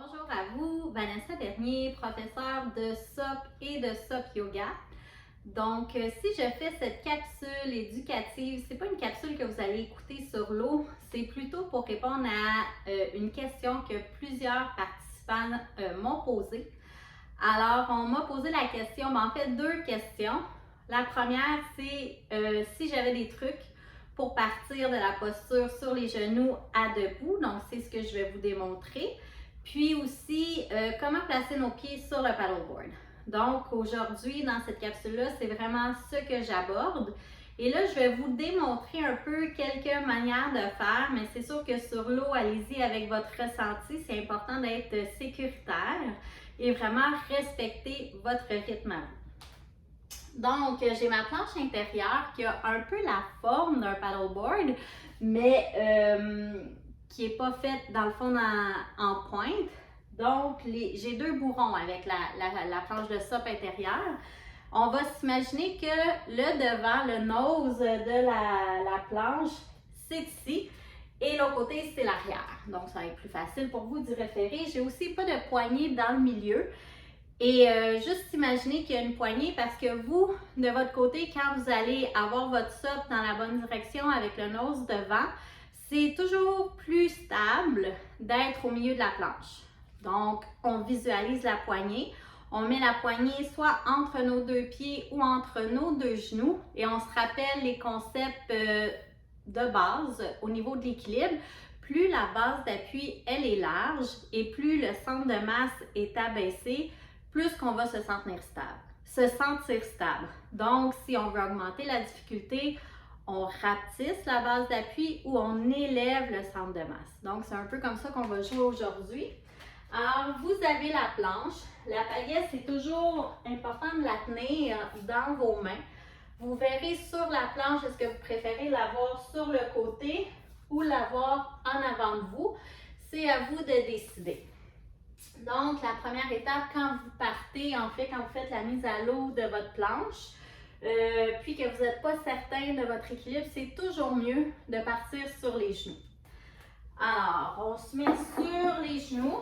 Bonjour à vous, Vanessa Bernier, professeure de SOP et de SOP Yoga. Donc, si je fais cette capsule éducative, c'est pas une capsule que vous allez écouter sur l'eau, c'est plutôt pour répondre à une question que plusieurs participants m'ont posée. Alors, on m'a posé la question, mais en fait deux questions. La première, c'est si j'avais des trucs pour partir de la posture sur les genoux à debout. Donc, c'est ce que je vais vous démontrer. Puis aussi, comment placer nos pieds sur le paddleboard. Donc, aujourd'hui, dans cette capsule-là, c'est vraiment ce que j'aborde. Et là, je vais vous démontrer un peu quelques manières de faire, mais c'est sûr que sur l'eau, allez-y avec votre ressenti. C'est important d'être sécuritaire et vraiment respecter votre rythme à vous. Donc, j'ai ma planche intérieure qui a un peu la forme d'un paddleboard, mais qui n'est pas faite dans le fond en pointe. Donc, j'ai deux bourrons avec la planche de SOP intérieure. On va s'imaginer que le devant, le nose de la planche, c'est ici. Et l'autre côté, c'est l'arrière. Donc, ça va être plus facile pour vous d'y référer. J'ai aussi pas de poignée dans le milieu. Et juste imaginez qu'il y a une poignée parce que vous, de votre côté, quand vous allez avoir votre SOP dans la bonne direction avec le nose devant, c'est toujours plus stable d'être au milieu de la planche. Donc, on visualise la poignée. On met la poignée soit entre nos deux pieds ou entre nos deux genoux et on se rappelle les concepts de base au niveau de l'équilibre. Plus la base d'appui, elle est large et plus le centre de masse est abaissé, plus qu'on va se sentir stable. Donc, si on veut augmenter la difficulté, on rapetisse la base d'appui ou on élève le centre de masse. Donc, c'est un peu comme ça qu'on va jouer aujourd'hui. Alors, vous avez la planche. La pagaie, c'est toujours important de la tenir dans vos mains. Vous verrez sur la planche, est-ce que vous préférez l'avoir sur le côté ou l'avoir en avant de vous? C'est à vous de décider. Donc, la première étape, quand vous partez, en fait, quand vous faites la mise à l'eau de votre planche, puis que vous n'êtes pas certain de votre équilibre, c'est toujours mieux de partir sur les genoux. Alors, on se met sur les genoux,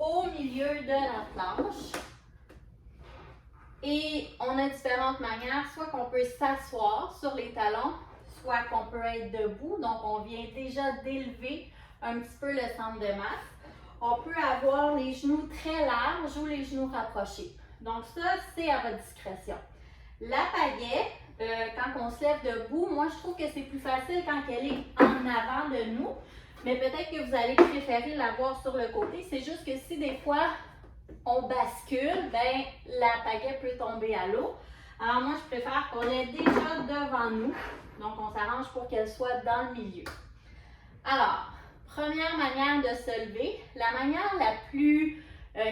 au milieu de la planche. Et on a différentes manières, soit qu'on peut s'asseoir sur les talons, soit qu'on peut être debout. Donc, on vient déjà d'élever un petit peu le centre de masse. On peut avoir les genoux très larges ou les genoux rapprochés. Donc ça, c'est à votre discrétion. La pagaie, quand on se lève debout, moi je trouve que c'est plus facile quand elle est en avant de nous. Mais peut-être que vous allez préférer l'avoir sur le côté. C'est juste que si des fois on bascule, ben la pagaie peut tomber à l'eau. Alors moi, je préfère qu'on l'ait déjà devant nous. Donc on s'arrange pour qu'elle soit dans le milieu. Alors, première manière de se lever, la manière la plus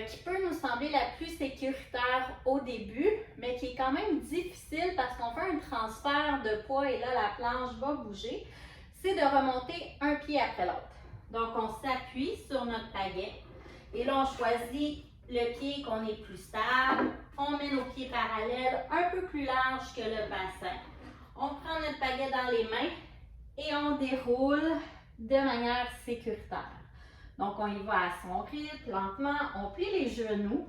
qui peut nous sembler la plus sécuritaire au début, mais qui est quand même difficile parce qu'on fait un transfert de poids et là la planche va bouger, c'est de remonter un pied après l'autre. Donc on s'appuie sur notre pagaie et là on choisit le pied qu'on est plus stable, on met nos pieds parallèles un peu plus larges que le bassin, on prend notre pagaie dans les mains et on déroule de manière sécuritaire. Donc, on y va à son rythme, lentement, on plie les genoux.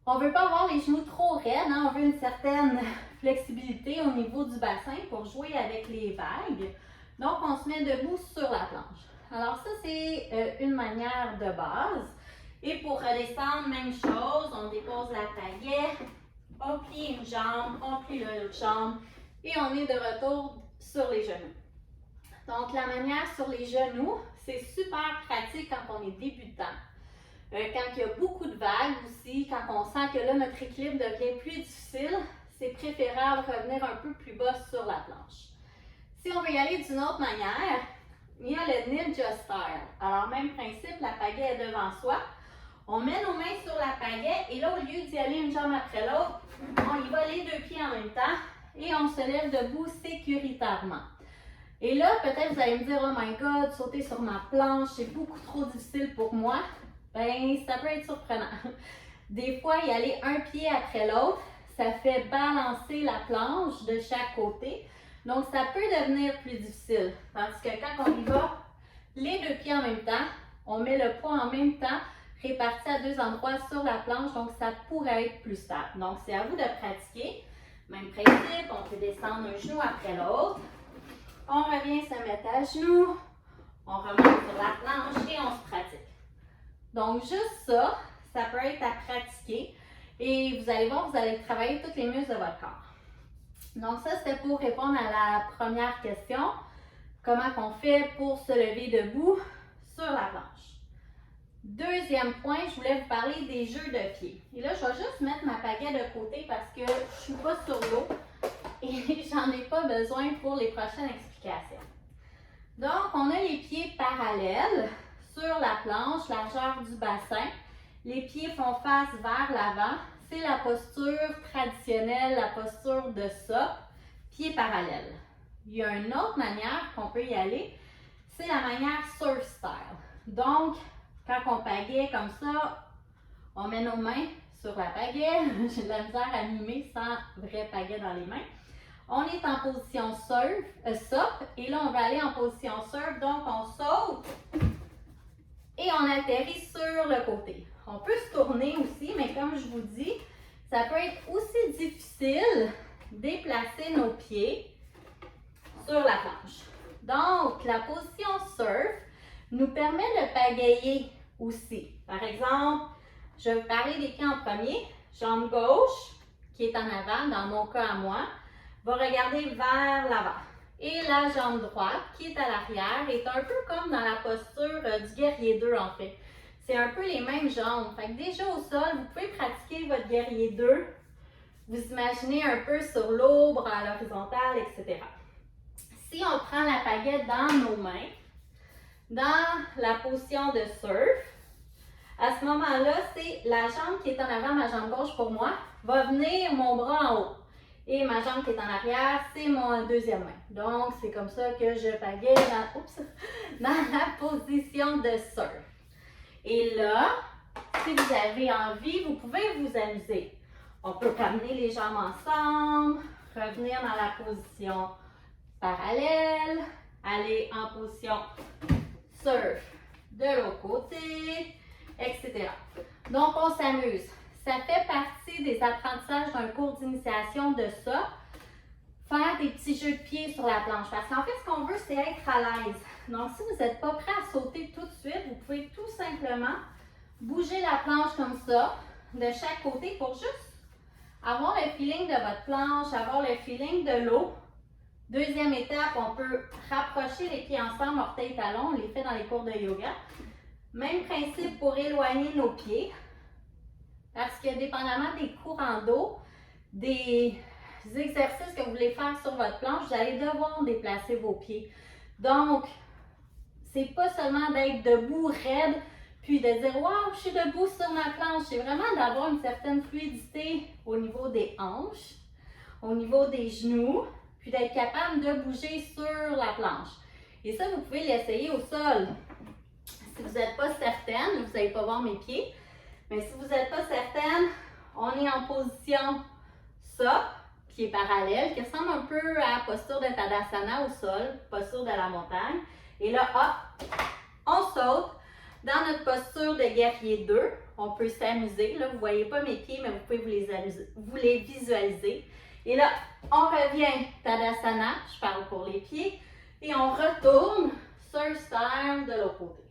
On ne veut pas avoir les genoux trop raides, hein? On veut une certaine flexibilité au niveau du bassin pour jouer avec les vagues. Donc, on se met debout sur la planche. Alors ça, c'est une manière de base. Et pour redescendre, même chose, on dépose la pagaie, on plie une jambe, on plie l'autre jambe et on est de retour sur les genoux. Donc, la manière sur les genoux, c'est super pratique quand on est débutant. Quand il y a beaucoup de vagues aussi, quand on sent que là, notre équilibre devient plus difficile, c'est préférable de revenir un peu plus bas sur la planche. Si on veut y aller d'une autre manière, il y a le Ninja Style. Alors, même principe, la pagaie est devant soi. On met nos mains sur la pagaie et là, au lieu d'y aller une jambe après l'autre, on y va les deux pieds en même temps et on se lève debout sécuritairement. Et là, peut-être vous allez me dire, oh my god, sauter sur ma planche, c'est beaucoup trop difficile pour moi. Ben, ça peut être surprenant. Des fois, y aller un pied après l'autre, ça fait balancer la planche de chaque côté. Donc, ça peut devenir plus difficile. Parce que quand on y va, les deux pieds en même temps, on met le poids en même temps, répartis à 2 endroits sur la planche, donc ça pourrait être plus stable. Donc, c'est à vous de pratiquer. Même principe, on peut descendre un genou après l'autre. On revient se mettre à genoux, on remonte sur la planche et on se pratique. Donc, juste ça, ça peut être à pratiquer et vous allez voir, vous allez travailler tous les muscles de votre corps. Donc, ça, c'était pour répondre à la première question. Comment on fait pour se lever debout sur la planche? Deuxième point, je voulais vous parler des jeux de pied. Et là, je vais juste mettre ma pagaie de côté parce que je ne suis pas sur l'eau et j'en ai pas besoin pour les prochaines explications. Donc, on a les pieds parallèles sur la planche, largeur du bassin. Les pieds font face vers l'avant. C'est la posture traditionnelle, la posture de ça, pieds parallèles. Il y a une autre manière qu'on peut y aller, c'est la manière surf style. Donc, quand on pagaie comme ça, on met nos mains sur la pagaie. J'ai de la misère à mimer sans vrai pagaie dans les mains. On est en position SUP, et là, on va aller en position surf. Donc, on saute et on atterrit sur le côté. On peut se tourner aussi, mais comme je vous dis, ça peut être aussi difficile de déplacer nos pieds sur la planche. Donc, la position surf nous permet de pagayer aussi. Par exemple, je vais vous parler des pieds en premier. Jambe gauche, qui est en avant, dans mon cas à moi, va regarder vers l'avant. Et la jambe droite, qui est à l'arrière, est un peu comme dans la posture du guerrier 2 en fait. C'est un peu les mêmes jambes. Fait que déjà au sol, vous pouvez pratiquer votre guerrier 2. Vous imaginez un peu sur l'eau, bras à l'horizontale, etc. Si on prend la pagaie dans nos mains, dans la position de surf, à ce moment-là, c'est la jambe qui est en avant, ma jambe gauche pour moi, va venir mon bras en haut. Et ma jambe qui est en arrière, c'est mon deuxième main. Donc, c'est comme ça que je pagaie dans la position de surf. Et là, si vous avez envie, vous pouvez vous amuser. On peut ramener les jambes ensemble, revenir dans la position parallèle, aller en position surf de l'autre côté, etc. Donc, on s'amuse. Ça fait partie des apprentissages d'un cours d'initiation de ça. Faire des petits jeux de pieds sur la planche. Parce qu'en fait, ce qu'on veut, c'est être à l'aise. Donc, si vous n'êtes pas prêt à sauter tout de suite, vous pouvez tout simplement bouger la planche comme ça, de chaque côté, pour juste avoir le feeling de votre planche, avoir le feeling de l'eau. Deuxième étape, on peut rapprocher les pieds ensemble, orteils, talons. On les fait dans les cours de yoga. Même principe pour éloigner nos pieds. Parce que dépendamment des courants d'eau, des exercices que vous voulez faire sur votre planche, vous allez devoir déplacer vos pieds. Donc, c'est pas seulement d'être debout, raide, puis de dire « Wow, je suis debout sur ma planche ». C'est vraiment d'avoir une certaine fluidité au niveau des hanches, au niveau des genoux, puis d'être capable de bouger sur la planche. Et ça, vous pouvez l'essayer au sol. Si vous n'êtes pas certaine, vous n'allez pas voir mes pieds, mais si vous n'êtes pas certaine, on est en position ça, pied parallèle, qui ressemble un peu à la posture de Tadasana au sol, posture de la montagne. Et là, hop, on saute dans notre posture de guerrier 2. On peut s'amuser. Là, vous ne voyez pas mes pieds, mais vous pouvez vous les visualiser. Et là, on revient Tadasana, je parle pour les pieds, et on retourne surf style de l'autre côté.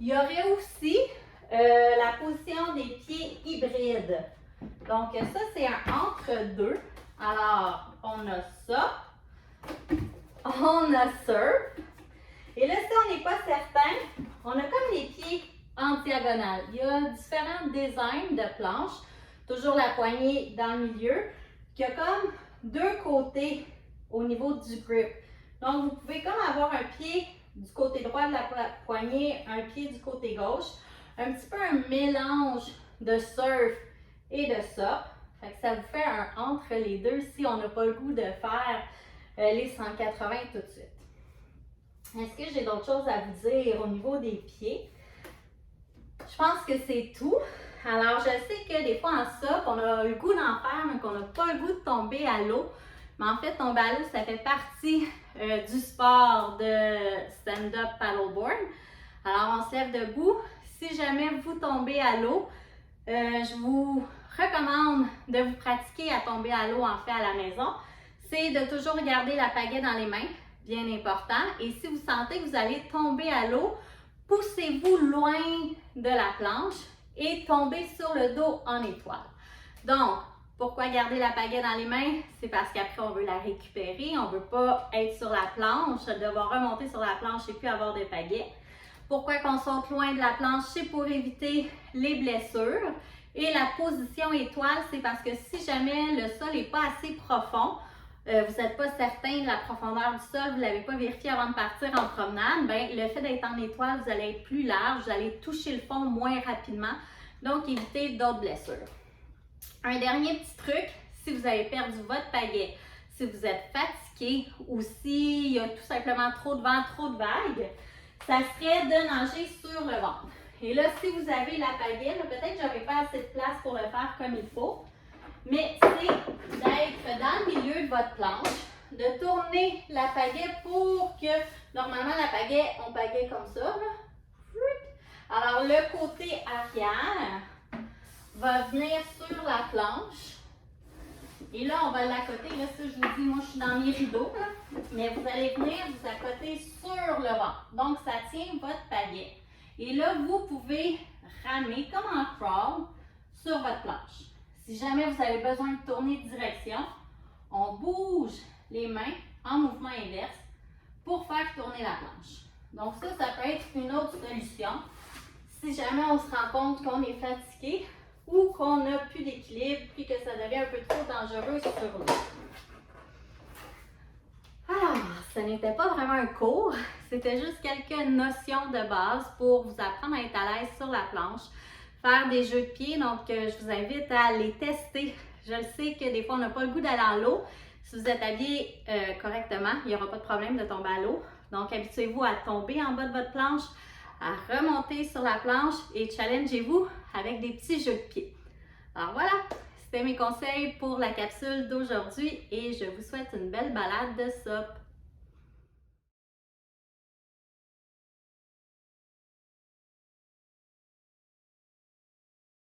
Il y aurait aussi la position des pieds hybrides. Donc, ça, c'est un entre-deux. Alors, on a ça, on a surf. Et là, si on n'est pas certain, on a comme les pieds en diagonale. Il y a différents designs de planches. Toujours la poignée dans le milieu, qui a comme deux côtés au niveau du grip. Donc, vous pouvez comme avoir un pied du côté droit de la poignée, un pied du côté gauche. Un petit peu un mélange de surf et de SUP. Fait que ça vous fait un entre les deux si on n'a pas le goût de faire les 180 tout de suite. Est-ce que j'ai d'autres choses à vous dire au niveau des pieds? Je pense que c'est tout. Alors, je sais que des fois en SUP, on a le goût d'en faire, mais qu'on n'a pas le goût de tomber à l'eau. Mais en fait, tomber à l'eau, ça fait partie du sport de stand-up paddleboard. Alors, on se lève debout. Si si jamais vous tombez à l'eau, je vous recommande de vous pratiquer à tomber à l'eau en fait à la maison. C'est de toujours garder la pagaie dans les mains, bien important. Et si vous sentez que vous allez tomber à l'eau, poussez-vous loin de la planche et tombez sur le dos en étoile. Donc, pourquoi garder la pagaie dans les mains? C'est parce qu'après, on veut la récupérer. On ne veut pas être sur la planche, devoir remonter sur la planche et puis avoir des pagaies. Pourquoi qu'on saute loin de la planche? C'est pour éviter les blessures. Et la position étoile, c'est parce que si jamais le sol n'est pas assez profond, vous n'êtes pas certain de la profondeur du sol, vous ne l'avez pas vérifié avant de partir en promenade, bien, le fait d'être en étoile, vous allez être plus large, vous allez toucher le fond moins rapidement, donc évitez d'autres blessures. Un dernier petit truc, si vous avez perdu votre pagaie, si vous êtes fatigué ou s'il y a tout simplement trop de vent, trop de vagues, ça serait de nager sur le ventre. Et là, si vous avez la pagaie, peut-être que je n'aurai pas assez de place pour le faire comme il faut, mais c'est d'être dans le milieu de votre planche, de tourner la pagaie pour que, normalement, la pagaie, on pagaie comme ça. Là. Alors, le côté arrière va venir sur la planche. Et là, on va l'accoter. Là, ça, je vous dis, moi, je suis dans mes rideaux. Là, mais vous allez venir vous accoter sur le ventre. Donc, ça tient votre pagaie. Et là, vous pouvez ramer comme en crawl sur votre planche. Si jamais vous avez besoin de tourner de direction, on bouge les mains en mouvement inverse pour faire tourner la planche. Donc ça peut être une autre solution. Si jamais on se rend compte qu'on est fatigué ou qu'on n'a plus d'équilibre puis que ça devient un peu trop dangereux sur l'eau. Alors, ce n'était pas vraiment un cours, c'était juste quelques notions de base pour vous apprendre à être à l'aise sur la planche, faire des jeux de pied. Donc, je vous invite à les tester. Je le sais que des fois, on n'a pas le goût d'aller à l'eau. Si vous êtes habillé correctement, il n'y aura pas de problème de tomber à l'eau. Donc, habituez-vous à tomber en bas de votre planche, à remonter sur la planche et challengez-vous avec des petits jeux de pied. Alors voilà, c'était mes conseils pour la capsule d'aujourd'hui et je vous souhaite une belle balade de SUP.